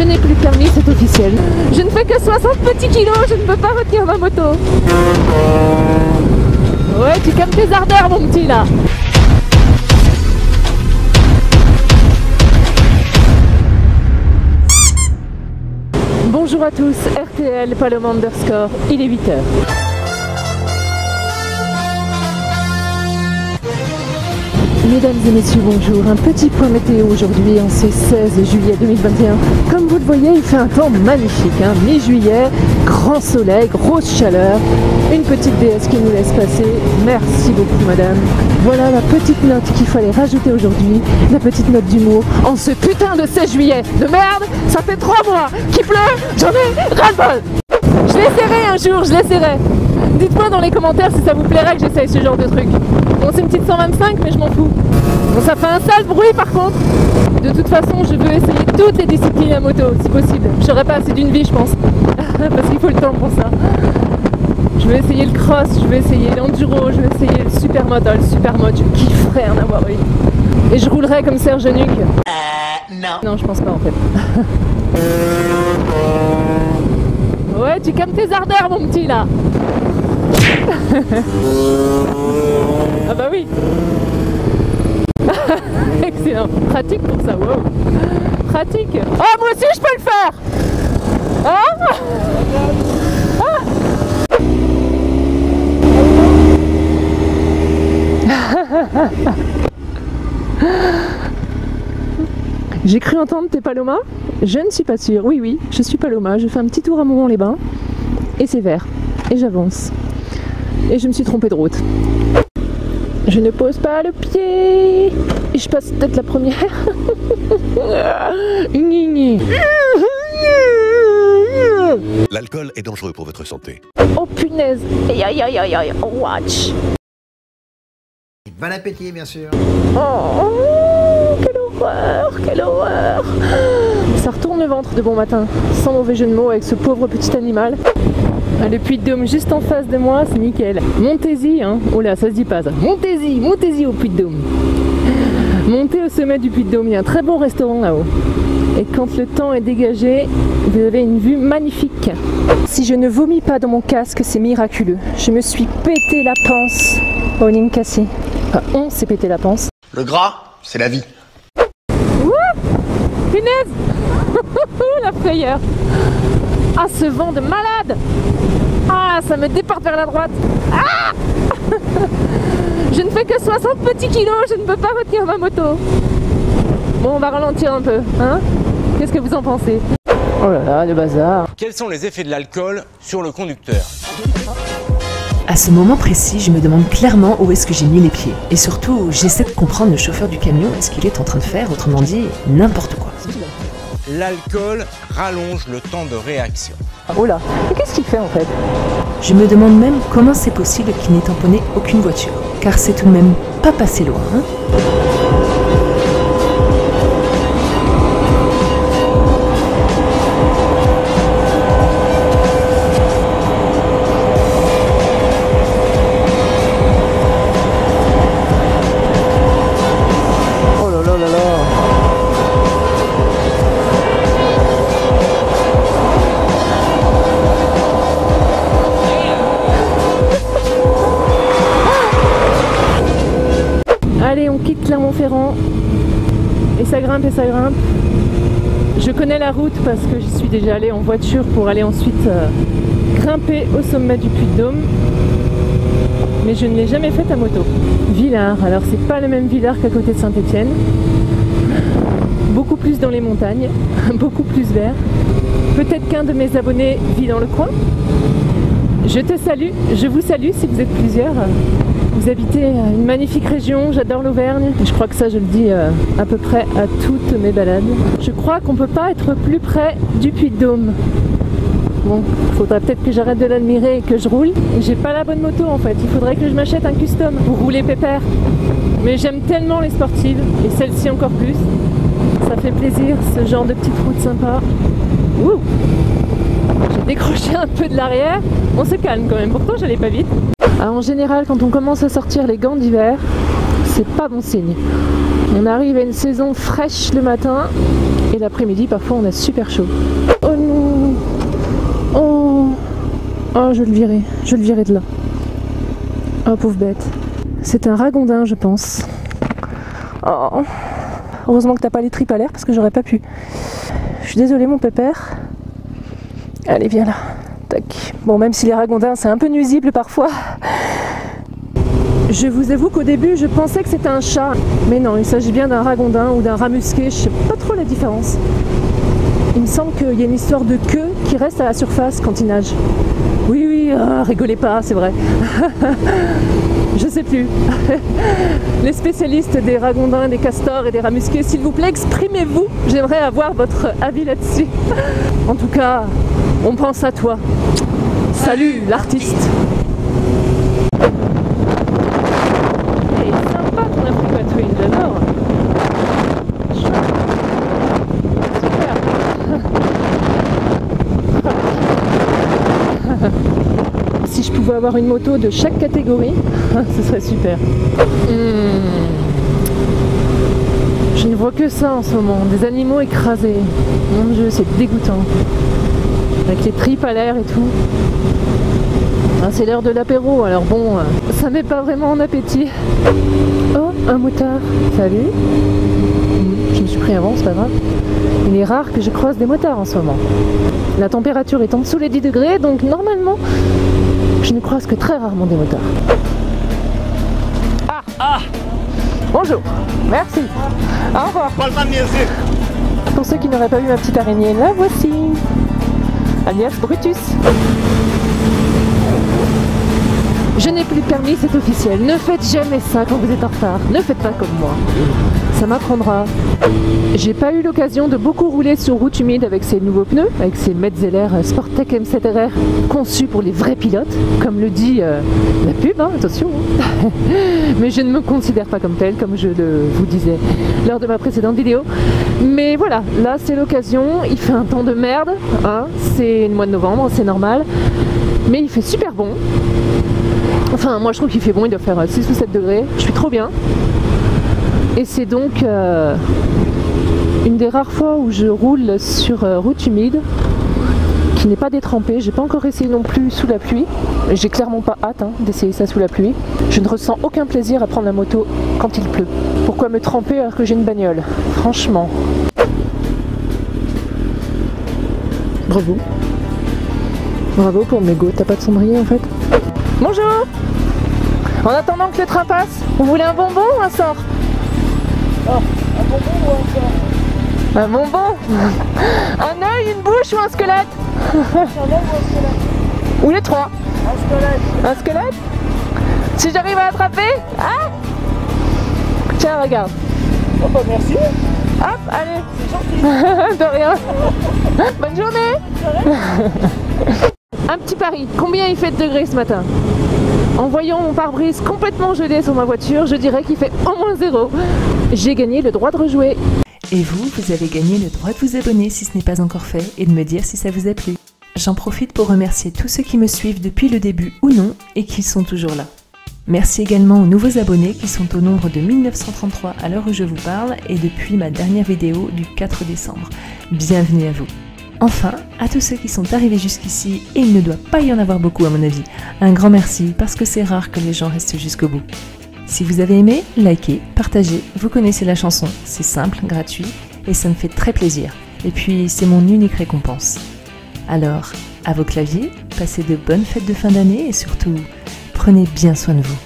Je n'ai plus le permis, c'est officiel. Je ne fais que 60 petits kilos, je ne peux pas retenir ma moto. Ouais, tu calmes tes ardeurs, mon petit, là. Bonjour à tous, RTL, Paloma Underscore, il est 8h. Mesdames et messieurs, bonjour. Un petit point météo aujourd'hui en ce 16 juillet 2021. Comme vous le voyez, il fait un temps magnifique. Mi-juillet, grand soleil, grosse chaleur. Une petite déesse qui nous laisse passer. Merci beaucoup, madame. Voilà la petite note qu'il fallait rajouter aujourd'hui. La petite note d'humour en ce putain de 16 juillet de merde. Ça fait 3 mois qu'il pleut. J'en ai ras-le-bol. Je l'essaierai un jour, je l'essaierai. Dites-moi dans les commentaires si ça vous plairait que j'essaye ce genre de truc. Bon, c'est une petite 125, mais je m'en fous. Bon, ça fait un sale bruit par contre. De toute façon, je veux essayer toutes les disciplines à moto, si possible. J'aurais pas assez d'une vie, je pense. Parce qu'il faut le temps pour ça. Je veux essayer le cross, je veux essayer l'enduro, je veux essayer le supermode. Oh, le supermode, je kifferais en avoir eu. Et je roulerais comme Serge Nuc. Non. Non, je pense pas en fait. Ouais, tu calmes tes ardeurs, mon petit, là. Ah bah oui. Excellent. Pratique pour ça, wow. Pratique. Oh, moi aussi je peux le faire. Ah, J'ai cru entendre t'es Paloma. Je ne suis pas sûre. Oui, oui, je suis Paloma. Je fais un petit tour à Montmont-les-Bains. Et c'est vert. Et j'avance. Et je me suis trompée de route. Je ne pose pas le pied. Et je passe peut-être la première. L'alcool est dangereux pour votre santé. Oh punaise. Aïe aïe aïe aïe aïe. Watch. Bon appétit, bien sûr. Oh, quelle horreur, quelle horreur. Ça retourne le ventre de bon matin. Sans mauvais jeu de mots avec ce pauvre petit animal. Le Puy de Dôme juste en face de moi, c'est nickel. Montez-y, hein. Oh là, ça se dit pas ça. Montez-y, montez-y au Puy de Dôme. Montez au sommet du Puy de Dôme, il y a un très bon restaurant là-haut. Et quand le temps est dégagé, vous avez une vue magnifique. Si je ne vomis pas dans mon casque, c'est miraculeux. Je me suis pété la panse au Ninkasi. Enfin, on s'est pété la panse. Le gras, c'est la vie. Ouh, punaise. La frayeur. Ah, ce vent de malade. Ah, ça me déporte vers la droite. Ah. Je ne fais que 60 petits kilos, je ne peux pas retenir ma moto. Bon, on va ralentir un peu, hein. Qu'est-ce que vous en pensez? Oh là là, le bazar. Quels sont les effets de l'alcool sur le conducteur? À ce moment précis, je me demande clairement où est-ce que j'ai mis les pieds. Et surtout, j'essaie de comprendre le chauffeur du camion et ce qu'il est en train de faire, autrement dit, n'importe quoi. L'alcool rallonge le temps de réaction. Oh là, mais qu'est-ce qu'il fait en fait? Je me demande même comment c'est possible qu'il n'ait tamponné aucune voiture. Car c'est tout de même pas passé loin, hein. Allez, on quitte Clermont-Ferrand. Et ça grimpe et ça grimpe. Je connais la route parce que j'y suis déjà allée en voiture pour aller ensuite grimper au sommet du Puy de Dôme. Mais je ne l'ai jamais fait à moto. Villars, alors c'est pas le même Villars qu'à côté de Saint-Étienne. Beaucoup plus dans les montagnes, beaucoup plus vert. Peut-être qu'un de mes abonnés vit dans le coin. Je te salue, je vous salue si vous êtes plusieurs. Vous habitez une magnifique région, j'adore l'Auvergne. Je crois que ça je le dis à peu près à toutes mes balades. Je crois qu'on peut pas être plus près du Puy de Dôme. Bon, faudrait peut-être que j'arrête de l'admirer et que je roule. J'ai pas la bonne moto en fait, il faudrait que je m'achète un custom pour rouler pépère. Mais j'aime tellement les sportives, et celle-ci encore plus. Ça fait plaisir, ce genre de petite route sympa. Ouh, j'ai décroché un peu de l'arrière. On se calme quand même, pourtant j'allais pas vite. Alors, en général, quand on commence à sortir les gants d'hiver, c'est pas bon signe. On arrive à une saison fraîche le matin Et l'après-midi, parfois, on a super chaud. Oh non! Oh! Oh, je vais le virer de là. Oh, pauvre bête. C'est un ragondin, je pense. Oh! Heureusement que t'as pas les tripes à l'air, parce que j'aurais pas pu. Je suis désolée, mon pépère. Allez, viens là. Tac. Bon, même si les ragondins, c'est un peu nuisible parfois. Je vous avoue qu'au début, je pensais que c'était un chat. Mais non, il s'agit bien d'un ragondin ou d'un rat musqué, je sais pas trop la différence. Il me semble qu'il y a une histoire de queue qui reste à la surface quand il nage. Oui, rigolez pas, c'est vrai. Je sais plus. Les spécialistes des ragondins, des castors et des rats musqués, s'il vous plaît, exprimez-vous. J'aimerais avoir votre avis là-dessus. En tout cas, on pense à toi. Salut, l'artiste. J'adore. Super. Si je pouvais avoir une moto de chaque catégorie, ce serait super. Je ne vois que ça en ce moment, des animaux écrasés. Mon Dieu, c'est dégoûtant. Avec les tripes à l'air et tout. Ah, c'est l'heure de l'apéro, alors bon, ça met pas vraiment en appétit. Oh, un motard. Salut. Je me suis pris avant, c'est pas grave. Il est rare que je croise des motards en ce moment. La température est en dessous les 10 degrés, donc normalement, je ne croise que très rarement des motards. Ah. Bonjour. Merci. Au revoir. Pour ceux qui n'auraient pas vu ma petite araignée, la voici. Alias Brutus. Je n'ai plus de permis, c'est officiel. Ne faites jamais ça quand vous êtes en retard. Ne faites pas comme moi. Ça m'apprendra. J'ai pas eu l'occasion de beaucoup rouler sur route humide avec ces nouveaux pneus, avec ces Metzeler Sportec M7RR conçus pour les vrais pilotes, comme le dit la pub, hein, attention. Mais je ne me considère pas comme tel, comme je le vous disais lors de ma précédente vidéo. Mais voilà, là c'est l'occasion. Il fait un temps de merde, hein. C'est le mois de novembre, c'est normal. Mais il fait super bon. Enfin, moi je trouve qu'il fait bon, il doit faire 6 ou 7 degrés. Je suis trop bien. Et c'est donc une des rares fois où je roule sur route humide, qui n'est pas détrempée. J'ai pas encore essayé non plus sous la pluie. J'ai clairement pas hâte d'essayer ça sous la pluie. Je ne ressens aucun plaisir à prendre la moto quand il pleut. Pourquoi me tremper alors que j'ai une bagnole? Franchement. Bravo. Bravo pour le mégot. T'as pas de cendrier en fait? Bonjour. En attendant que le train passe, vous voulez un bonbon ou un sort? Oh, un bonbon ou un sort? Un bonbon? Un œil, une bouche ou un squelette? Un œil ou un squelette? Ou les trois? Un squelette. Un squelette? Si j'arrive à attraper? Ah! Tiens, regarde. Oh bah merci. Hop, allez. C'est gentil. De rien. Bonne journée. Un petit pari. Combien il fait de degrés ce matin? En voyant mon pare-brise complètement gelé sur ma voiture, je dirais qu'il fait au moins 0. J'ai gagné le droit de rejouer. Et vous, vous avez gagné le droit de vous abonner si ce n'est pas encore fait et de me dire si ça vous a plu. J'en profite pour remercier tous ceux qui me suivent depuis le début ou non et qui sont toujours là. Merci également aux nouveaux abonnés qui sont au nombre de 1933 à l'heure où je vous parle et depuis ma dernière vidéo du 4 décembre. Bienvenue à vous. Enfin, à tous ceux qui sont arrivés jusqu'ici, et il ne doit pas y en avoir beaucoup à mon avis, un grand merci parce que c'est rare que les gens restent jusqu'au bout. Si vous avez aimé, likez, partagez, vous connaissez la chanson, c'est simple, gratuit et ça me fait très plaisir. Et puis c'est mon unique récompense. Alors, à vos claviers, passez de bonnes fêtes de fin d'année et surtout, prenez bien soin de vous.